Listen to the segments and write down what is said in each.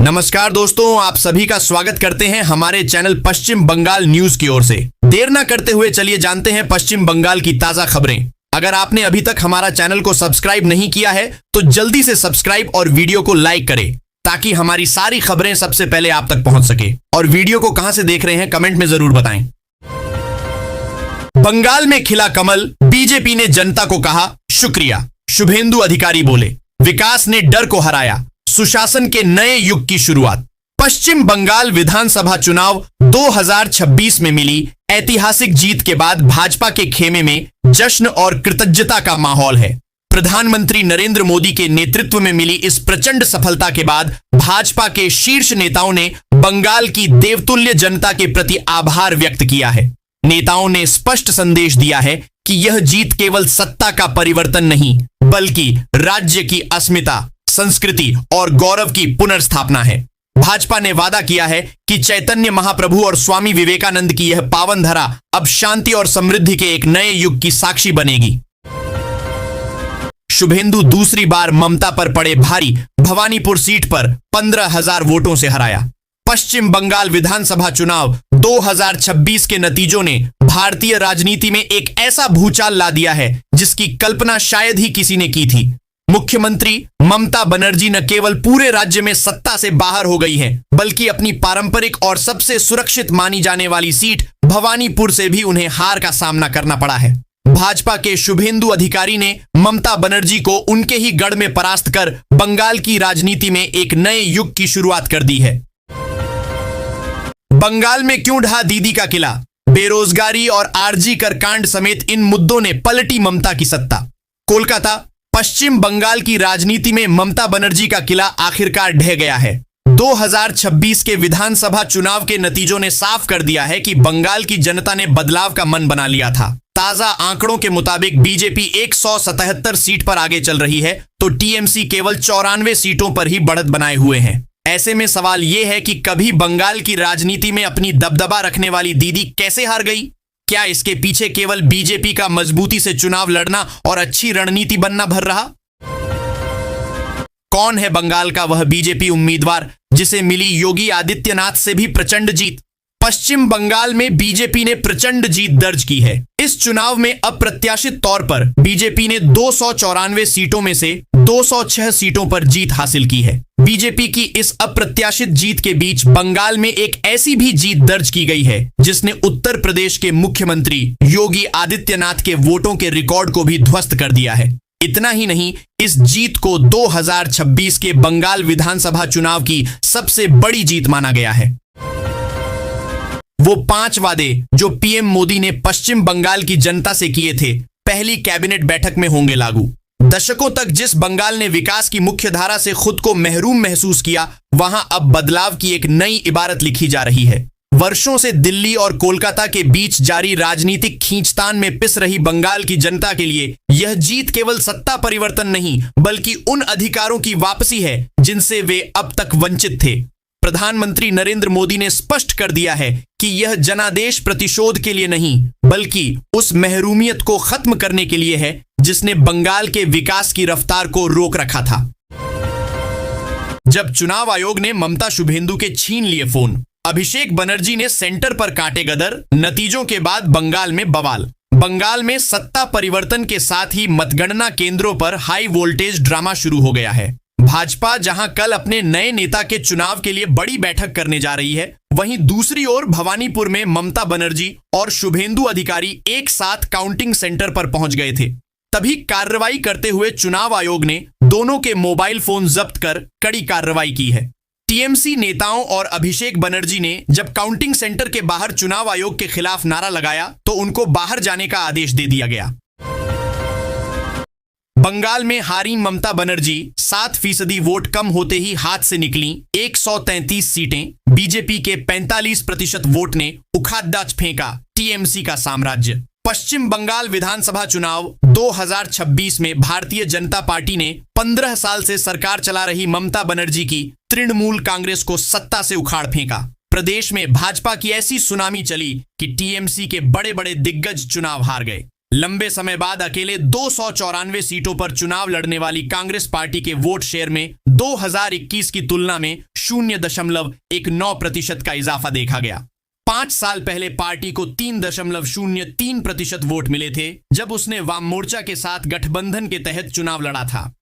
नमस्कार दोस्तों, आप सभी का स्वागत करते हैं हमारे चैनल पश्चिम बंगाल न्यूज की ओर से। देर ना करते हुए चलिए जानते हैं पश्चिम बंगाल की ताजा खबरें। अगर आपने अभी तक हमारा चैनल को सब्सक्राइब नहीं किया है तो जल्दी से सब्सक्राइब और वीडियो को लाइक करें ताकि हमारी सारी खबरें सबसे पहले आप तक पहुंच सके। और वीडियो को कहां से देख रहे हैं कमेंट में जरूर बताएं। बंगाल में खिला कमल, बीजेपी ने जनता को कहा शुक्रिया। शुभेंदु अधिकारी बोले, विकास ने डर को हराया, सुशासन के नए युग की शुरुआत। पश्चिम बंगाल विधानसभा चुनाव 2026 में मिली ऐतिहासिक जीत के बाद भाजपा के खेमे में जश्न और कृतज्ञता का माहौल है। प्रधानमंत्री नरेंद्र मोदी के नेतृत्व में मिली इस प्रचंड सफलता के बाद भाजपा के शीर्ष नेताओं ने बंगाल की देवतुल्य जनता के प्रति आभार व्यक्त किया है। नेताओं ने स्पष्ट संदेश दिया है कि यह जीत केवल सत्ता का परिवर्तन नहीं बल्कि राज्य की अस्मिता, संस्कृति और गौरव की पुनर्स्थापना है। भाजपा ने वादा किया है कि चैतन्य महाप्रभु और स्वामी विवेकानंद की यह पावन धरा अब शांति और समृद्धि के एक नए युग की साक्षी बनेगी। शुभेंदु दूसरी बार ममता पर पड़े भारी, भवानीपुर सीट पर 15,000 वोटों से हराया। पश्चिम बंगाल विधानसभा चुनाव 2026 के नतीजों ने भारतीय राजनीति में एक ऐसा भूचाल ला दिया है जिसकी कल्पना शायद ही किसी ने की थी। मुख्यमंत्री ममता बनर्जी न केवल पूरे राज्य में सत्ता से बाहर हो गई हैं, बल्कि अपनी पारंपरिक और सबसे सुरक्षित मानी जाने वाली सीट भवानीपुर से भी उन्हें हार का सामना करना पड़ा है। भाजपा के शुभेंदु अधिकारी ने ममता बनर्जी को उनके ही गढ़ में परास्त कर बंगाल की राजनीति में एक नए युग की शुरुआत कर दी है। बंगाल में क्यों ढहा दीदी का किला? बेरोजगारी और आरजी कर कांड समेत इन मुद्दों ने पलटी ममता की सत्ता। कोलकाता, पश्चिम बंगाल की राजनीति में ममता बनर्जी का किला आखिरकार ढह गया है। 2026 के विधानसभा चुनाव के नतीजों ने साफ कर दिया है कि बंगाल की जनता ने बदलाव का मन बना लिया था। ताजा आंकड़ों के मुताबिक बीजेपी 177 सीट पर आगे चल रही है तो टीएमसी केवल 94 सीटों पर ही बढ़त बनाए हुए हैं। ऐसे में सवाल यह है कि कभी बंगाल की राजनीति में अपनी दबदबा रखने वाली दीदी कैसे हार गई? क्या इसके पीछे केवल बीजेपी का मजबूती से चुनाव लड़ना और अच्छी रणनीति बनना भर रहा? कौन है बंगाल का वह बीजेपी उम्मीदवार जिसे मिली योगी आदित्यनाथ से भी प्रचंड जीत? पश्चिम बंगाल में बीजेपी ने प्रचंड जीत दर्ज की है। इस चुनाव में अप्रत्याशित तौर पर बीजेपी ने 294 सीटों में से 206 सीटों पर जीत हासिल की है। बीजेपी की इस अप्रत्याशित जीत के बीच बंगाल में एक ऐसी भी जीत दर्ज की गई है जिसने उत्तर प्रदेश के मुख्यमंत्री योगी आदित्यनाथ के वोटों के रिकॉर्ड को भी ध्वस्त कर दिया है। इतना ही नहीं, इस जीत को 2026 के बंगाल विधानसभा चुनाव की सबसे बड़ी जीत माना गया है। वो 5 वादे जो पीएम मोदी ने पश्चिम बंगाल की जनता से किए थे, पहली कैबिनेट बैठक में होंगे लागू। दशकों तक जिस बंगाल ने विकास की मुख्य धारा से खुद को महरूम महसूस किया, वहां अब बदलाव की एक नई इबारत लिखी जा रही है। वर्षों से दिल्ली और कोलकाता के बीच जारी राजनीतिक खींचतान में पिस रही बंगाल की जनता के लिए यह जीत केवल सत्ता परिवर्तन नहीं बल्कि उन अधिकारों की वापसी है जिनसे वे अब तक वंचित थे। प्रधानमंत्री नरेंद्र मोदी ने स्पष्ट कर दिया है कि यह जनादेश प्रतिशोध के लिए नहीं बल्कि उस महरूमियत को खत्म करने के लिए है जिसने बंगाल के विकास की रफ्तार को रोक रखा था। जब चुनाव आयोग ने ममता शुभेंदु के छीन लिए फोन, अभिषेक बनर्जी ने सेंटर पर काटे गदर, नतीजों के बाद बंगाल में बवाल। बंगाल में सत्ता परिवर्तन के साथ ही मतगणना केंद्रों पर हाई वोल्टेज ड्रामा शुरू हो गया है। भाजपा जहां कल अपने नए नेता के चुनाव के लिए बड़ी बैठक करने जा रही है, वहीं दूसरी ओर भवानीपुर में ममता बनर्जी और शुभेंदु अधिकारी एक साथ काउंटिंग सेंटर पर पहुंच गए थे। तभी कार्रवाई करते हुए चुनाव आयोग ने दोनों के मोबाइल फोन जब्त कर कड़ी कार्रवाई की है। टीएमसी नेताओं और अभिषेक बनर्जी ने जब काउंटिंग सेंटर के बाहर चुनाव आयोग के खिलाफ नारा लगाया तो उनको बाहर जाने का आदेश दे दिया गया। बंगाल में हारी ममता बनर्जी 7% वोट कम होते ही हाथ से निकली 133 सीटें। बीजेपी के 45% वोट ने उखाड़ फेंका टीएमसी का साम्राज्य। पश्चिम बंगाल विधानसभा चुनाव 2026 में भारतीय जनता पार्टी ने 15 साल से सरकार चला रही ममता बनर्जी की तृणमूल कांग्रेस को सत्ता से उखाड़ फेंका। प्रदेश में भाजपा की ऐसी सुनामी चली कि टीएमसी के बड़े बड़े दिग्गज चुनाव हार गए। लंबे समय बाद अकेले 294 सीटों पर चुनाव लड़ने वाली कांग्रेस पार्टी के वोट शेयर में 2021 की तुलना में 0.19% का इजाफा देखा गया। 5 साल पहले पार्टी को 3.03% वोट मिले थे जब उसने वाम मोर्चा के साथ गठबंधन के तहत चुनाव लड़ा था।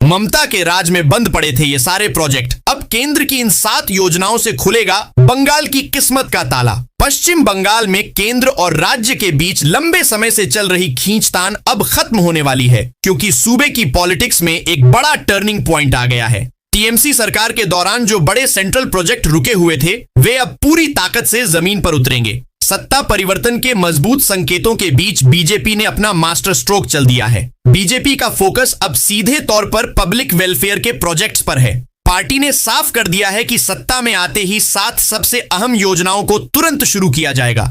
ममता के राज में बंद पड़े थे ये सारे प्रोजेक्ट। अब केंद्र की इन 7 योजनाओं से खुलेगा बंगाल की किस्मत का ताला। पश्चिम बंगाल में केंद्र और राज्य के बीच लंबे समय से चल रही खींचतान अब खत्म होने वाली है, क्योंकि सूबे की पॉलिटिक्स में एक बड़ा टर्निंग पॉइंट आ गया है। टीएमसी सरकार के दौरान जो बड़े सेंट्रल प्रोजेक्ट रुके हुए थे वे अब पूरी ताकत से जमीन पर उतरेंगे। सत्ता परिवर्तन के मजबूत संकेतों के बीच बीजेपी ने अपना मास्टर स्ट्रोक चल दिया है। बीजेपी का फोकस अब सीधे तौर पर पब्लिक वेलफेयर के प्रोजेक्ट्स पर है। पार्टी ने साफ कर दिया है कि सत्ता में आते ही 7 सबसे अहम योजनाओं को तुरंत शुरू किया जाएगा।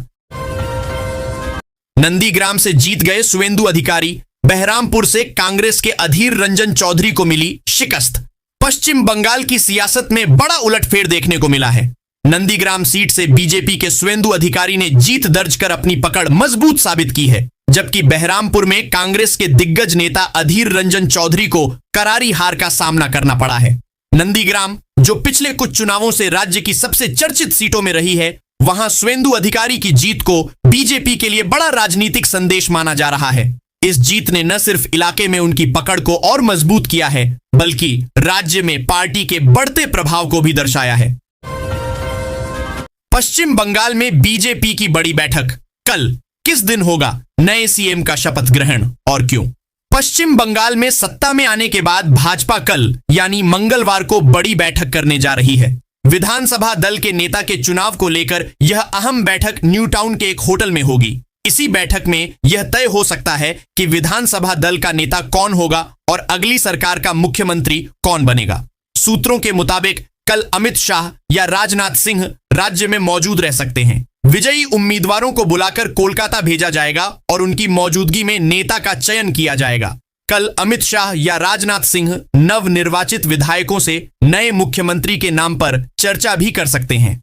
नंदीग्राम से जीत गए शुभेंदु अधिकारी, बहरामपुर से कांग्रेस के अधीर रंजन चौधरी को मिली शिकस्त। पश्चिम बंगाल की सियासत में बड़ा उलटफेर देखने को मिला है। नंदीग्राम सीट से बीजेपी के शुभेंदु अधिकारी ने जीत दर्ज कर अपनी पकड़ मजबूत साबित की है, जबकि बहरामपुर में कांग्रेस के दिग्गज नेता अधीर रंजन चौधरी को करारी हार का सामना करना पड़ा है। नंदीग्राम, जो पिछले कुछ चुनावों से राज्य की सबसे चर्चित सीटों में रही है, वहां शुभेंदु अधिकारी की जीत को बीजेपी के लिए बड़ा राजनीतिक संदेश माना जा रहा है। इस जीत ने न सिर्फ इलाके में उनकी पकड़ को और मजबूत किया है, बल्कि राज्य में पार्टी के बढ़ते प्रभाव को भी दर्शाया है। पश्चिम बंगाल में बीजेपी की बड़ी बैठक कल। किस दिन होगा नए सीएम का शपथ ग्रहण और क्यों? पश्चिम बंगाल में सत्ता में आने के बाद भाजपा कल यानी मंगलवार को बड़ी बैठक करने जा रही है। विधानसभा दल के नेता के चुनाव को लेकर यह अहम बैठक न्यू टाउन के एक होटल में होगी। इसी बैठक में यह तय हो सकता है कि विधानसभा दल का नेता कौन होगा और अगली सरकार का मुख्यमंत्री कौन बनेगा। सूत्रों के मुताबिक कल अमित शाह या राजनाथ सिंह राज्य में मौजूद रह सकते हैं। विजयी उम्मीदवारों को बुलाकर कोलकाता भेजा जाएगा और उनकी मौजूदगी में नेता का चयन किया जाएगा। कल अमित शाह या राजनाथ सिंह नव निर्वाचित विधायकों से नए मुख्यमंत्री के नाम पर चर्चा भी कर सकते हैं।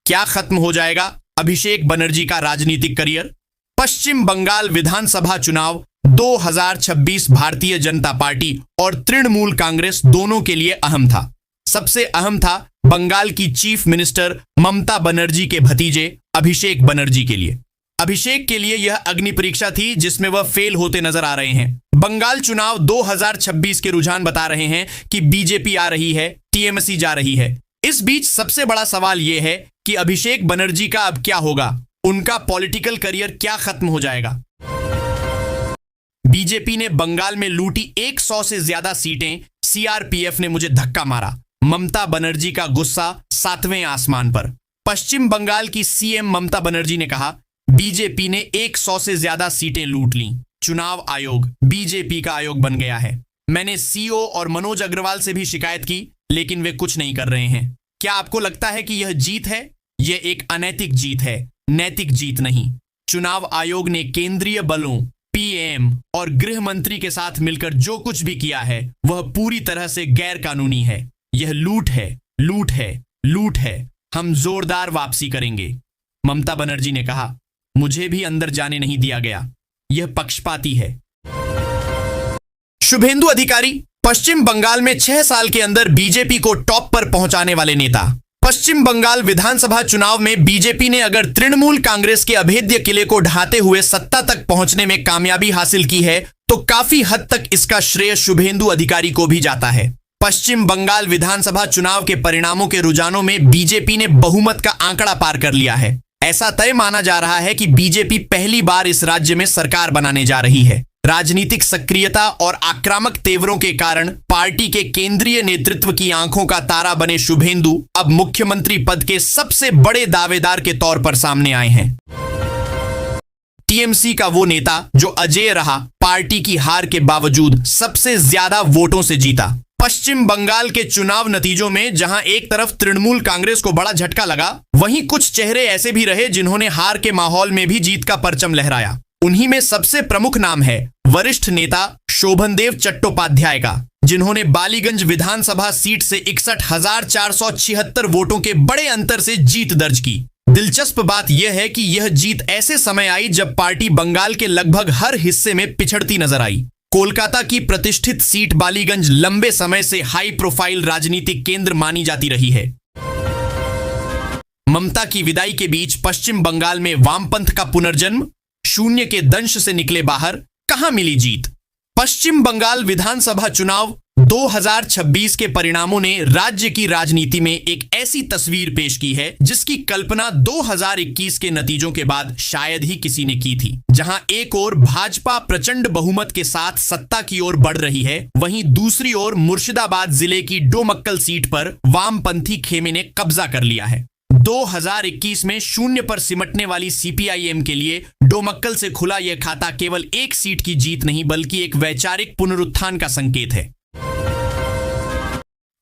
क्या खत्म हो जाएगा अभिषेक बनर्जी का राजनीतिक करियर? पश्चिम बंगाल विधानसभा चुनाव 2026 भारतीय जनता पार्टी और तृणमूल कांग्रेस दोनों के लिए अहम था। सबसे अहम था बंगाल की चीफ मिनिस्टर ममता बनर्जी के भतीजे अभिषेक बनर्जी के लिए। अभिषेक के लिए यह अग्नि परीक्षा थी जिसमें वह फेल होते नजर आ रहे हैं। बंगाल चुनाव 2026 के रुझान बता रहे हैं कि बीजेपी आ रही है, टीएमसी जा रही है। इस बीच सबसे बड़ा सवाल यह है कि अभिषेक बनर्जी का अब क्या होगा? उनका पॉलिटिकल करियर क्या खत्म हो जाएगा? बीजेपी ने बंगाल में लूटी 100 से ज्यादा सीटें, सीआरपीएफ ने मुझे धक्का मारा। ममता बनर्जी का गुस्सा 7वें आसमान पर। पश्चिम बंगाल की सीएम ममता बनर्जी ने कहा, बीजेपी ने 100 से ज्यादा सीटें लूट लीं। चुनाव आयोग बीजेपी का आयोग बन गया है। मैंने सीओ और मनोज अग्रवाल से भी शिकायत की, लेकिन वे कुछ नहीं कर रहे हैं। क्या आपको लगता है कि यह जीत है? यह एक अनैतिक जीत है, नैतिक जीत नहीं। चुनाव आयोग ने केंद्रीय बलों, पीएम और गृह मंत्री के साथ मिलकर जो कुछ भी किया है वह पूरी तरह से गैर कानूनी है। यह लूट है, लूट है, लूट है। हम जोरदार वापसी करेंगे। ममता बनर्जी ने कहा, मुझे भी अंदर जाने नहीं दिया गया। यह पक्षपाती है। शुभेंदु अधिकारी पश्चिम बंगाल में 6 साल के अंदर बीजेपी को टॉप पर पहुंचाने वाले नेता। पश्चिम बंगाल विधानसभा चुनाव में बीजेपी ने अगर तृणमूल कांग्रेस के अभेद्य किले को ढाते हुए सत्ता तक पहुंचने में कामयाबी हासिल की है तो काफी हद तक इसका श्रेय शुभेंदु अधिकारी को भी जाता है। पश्चिम बंगाल विधानसभा चुनाव के परिणामों के रुझानों में बीजेपी ने बहुमत का आंकड़ा पार कर लिया है। ऐसा तय माना जा रहा है कि बीजेपी पहली बार इस राज्य में सरकार बनाने जा रही है। राजनीतिक सक्रियता और आक्रामक तेवरों के कारण पार्टी के केंद्रीय नेतृत्व की आंखों का तारा बने शुभेंदु अब मुख्यमंत्री पद के सबसे बड़े दावेदार के तौर पर सामने आए हैं। टीएमसी का वो नेता जो अजेय रहा, पार्टी की हार के बावजूद सबसे ज्यादा वोटों से जीता। पश्चिम बंगाल के चुनाव नतीजों में जहां एक तरफ तृणमूल कांग्रेस को बड़ा झटका लगा, वहीं कुछ चेहरे ऐसे भी रहे जिन्होंने हार के माहौल में भी जीत का परचम लहराया। उन्हीं में सबसे प्रमुख नाम है वरिष्ठ नेता शोभनदेव चट्टोपाध्याय का, जिन्होंने बालीगंज विधानसभा सीट से 61,476 वोटों के बड़े अंतर से जीत दर्ज की। दिलचस्प बात यह है कि यह जीत ऐसे समय आई जब पार्टी बंगाल के लगभग हर हिस्से में पिछड़ती नजर आई। कोलकाता की प्रतिष्ठित सीट बालीगंज लंबे समय से हाई प्रोफाइल राजनीतिक केंद्र मानी जाती रही है। ममता की विदाई के बीच पश्चिम बंगाल में वामपंथ का पुनर्जन्म, शून्य के दंश से निकले बाहर, कहां मिली जीत? पश्चिम बंगाल विधानसभा चुनाव 2026 के परिणामों ने राज्य की राजनीति में एक ऐसी तस्वीर पेश की है जिसकी कल्पना 2021 के नतीजों के बाद शायद ही किसी ने की थी। जहां एक ओर भाजपा प्रचंड बहुमत के साथ सत्ता की ओर बढ़ रही है, वहीं दूसरी ओर मुर्शिदाबाद जिले की डोमक्कल सीट पर वामपंथी खेमे ने कब्जा कर लिया है। 2021 में शून्य पर सिमटने वाली सीपीआईएम के लिए डोमक्कल से खुला यह खाता केवल एक सीट की जीत नहीं बल्कि एक वैचारिक पुनरुत्थान का संकेत है।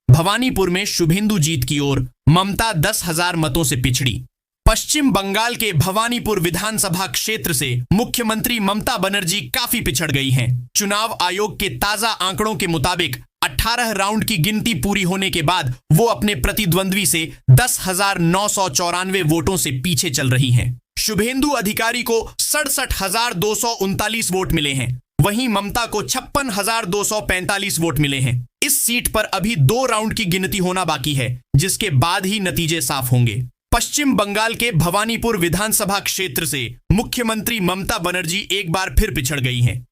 भवानीपुर में शुभेंदु जीत की ओर, ममता 10,000 मतों से पिछड़ी। पश्चिम बंगाल के भवानीपुर विधानसभा क्षेत्र से मुख्यमंत्री ममता बनर्जी काफी पिछड़ गई हैं। चुनाव आयोग के ताजा आंकड़ों के मुताबिक 18 राउंड की गिनती पूरी होने के बाद वो अपने प्रतिद्वंद्वी से 10,994 वोटों से पीछे चल रही हैं। शुभेंदु अधिकारी को 67,239 वोट मिले हैं, वहीं ममता को 56,245 वोट मिले हैं। इस सीट पर अभी 2 राउंड की गिनती होना बाकी है, जिसके बाद ही नतीजे साफ होंगे। पश्चिम बंगाल के भवानीपुर विधानसभा क्षेत्र से मुख्यमंत्री ममता बनर्जी एक बार फिर पिछड़ गई हैं।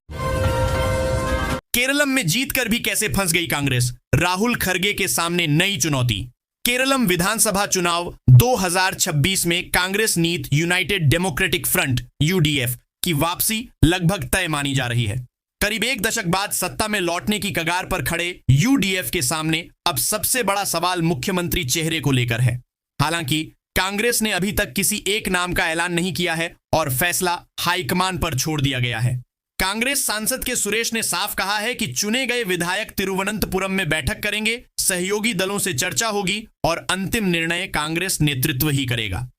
केरलम में जीतकर भी कैसे फंस गई कांग्रेस? राहुल खरगे के सामने नई चुनौती। केरलम विधानसभा चुनाव 2026 में कांग्रेस नीत यूनाइटेड डेमोक्रेटिक फ्रंट यूडीएफ की वापसी लगभग तय मानी जा रही है। करीब 1 दशक बाद सत्ता में लौटने की कगार पर खड़े यूडीएफ के सामने अब सबसे बड़ा सवाल मुख्यमंत्री चेहरे को लेकर है। हालांकि कांग्रेस ने अभी तक किसी एक नाम का ऐलान नहीं किया है और फैसला हाईकमान पर छोड़ दिया गया है। कांग्रेस सांसद के सुरेश ने साफ कहा है कि चुने गए विधायक तिरुवनंतपुरम में बैठक करेंगे, सहयोगी दलों से चर्चा होगी और अंतिम निर्णय कांग्रेस नेतृत्व ही करेगा।